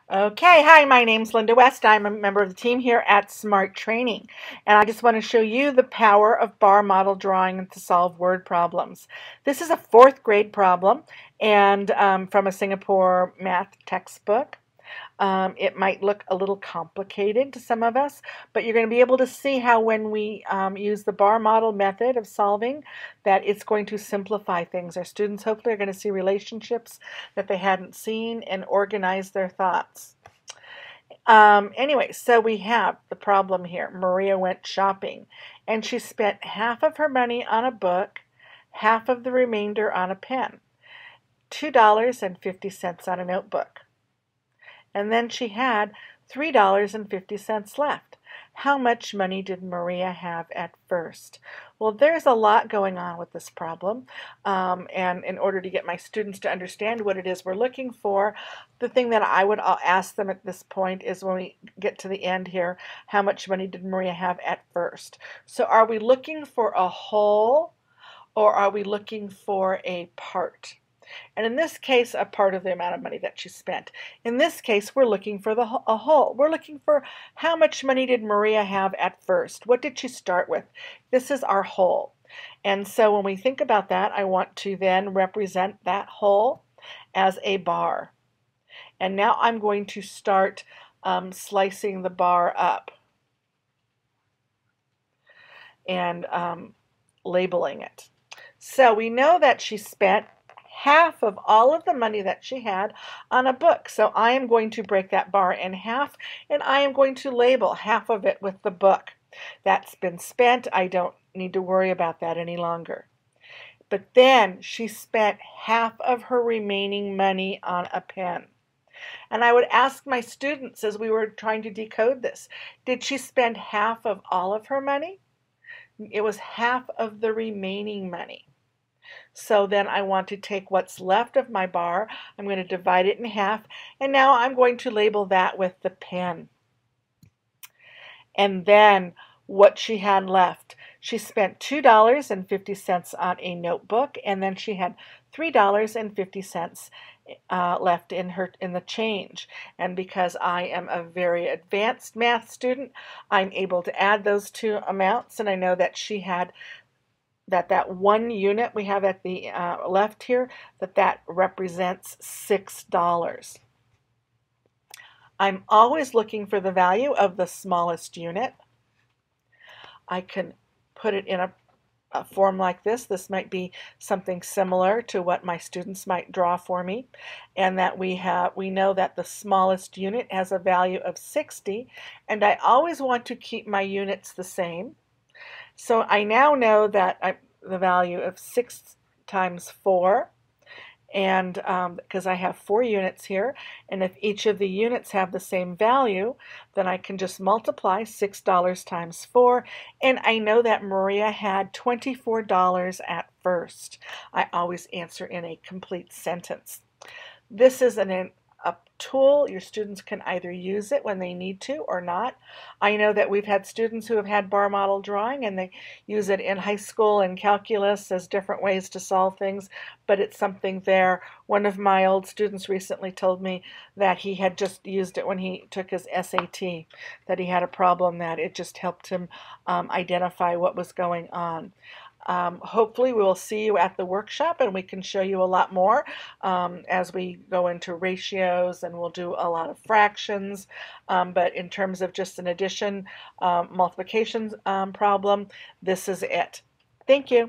Okay, hi, my name's Linda West. I'm a member of the team here at Smart Training, and I just want to show you the power of bar model drawing to solve word problems. This is a fourth grade problem and from a Singapore math textbook. It might look a little complicated to some of us, but you're going to be able to see how when we use the bar model method of solving, that it's going to simplify things. Our students hopefully are going to see relationships that they hadn't seen and organize their thoughts. Anyway, so we have the problem here. Maria went shopping and she spent half of her money on a book, half of the remainder on a pen, $2.50 on a notebook. And then she had $3.50 left. How much money did Maria have at first? Well, there's a lot going on with this problem, and in order to get my students to understand what it is we're looking for, the thing that I would ask them at this point is when we get to the end here, how much money did Maria have at first? So are we looking for a whole or are we looking for a part? And in this case, a part of the amount of money that she spent. In this case, we're looking for a whole. We're looking for how much money did Maria have at first? What did she start with? This is our whole. And so when we think about that, I want to then represent that whole as a bar. And now I'm going to start slicing the bar up and labeling it. So we know that she spent half of all of the money that she had on a book. So I am going to break that bar in half and I am going to label half of it with the book. That's been spent. I don't need to worry about that any longer. But then she spent half of her remaining money on a pen. And I would ask my students as we were trying to decode this, did she spend half of all of her money? It was half of the remaining money. So then I want to take what's left of my bar, I'm going to divide it in half, and now I'm going to label that with the pen. And then what she had left. She spent $2.50 on a notebook, and then she had $3.50 left in the change. And because I am a very advanced math student, I'm able to add those two amounts, and I know that she had that one unit we have at the left here, that represents $6. I'm always looking for the value of the smallest unit. I can put it in a form like this. This might be something similar to what my students might draw for me, and that we know that the smallest unit has a value of 60, and I always want to keep my units the same. So I now know that the value of 6 times 4, and because I have 4 units here, and if each of the units have the same value, then I can just multiply $6 times 4, and I know that Maria had $24 at first. I always answer in a complete sentence. This is a tool. Your students can either use it when they need to or not. I know that we've had students who have had bar model drawing and they use it in high school and calculus as different ways to solve things, but it's something there. One of my old students recently told me that he had just used it when he took his SAT, that he had a problem that it just helped him identify what was going on. Hopefully we will see you at the workshop and we can show you a lot more as we go into ratios, and we'll do a lot of fractions, but in terms of just an addition multiplication problem, this is it. Thank you.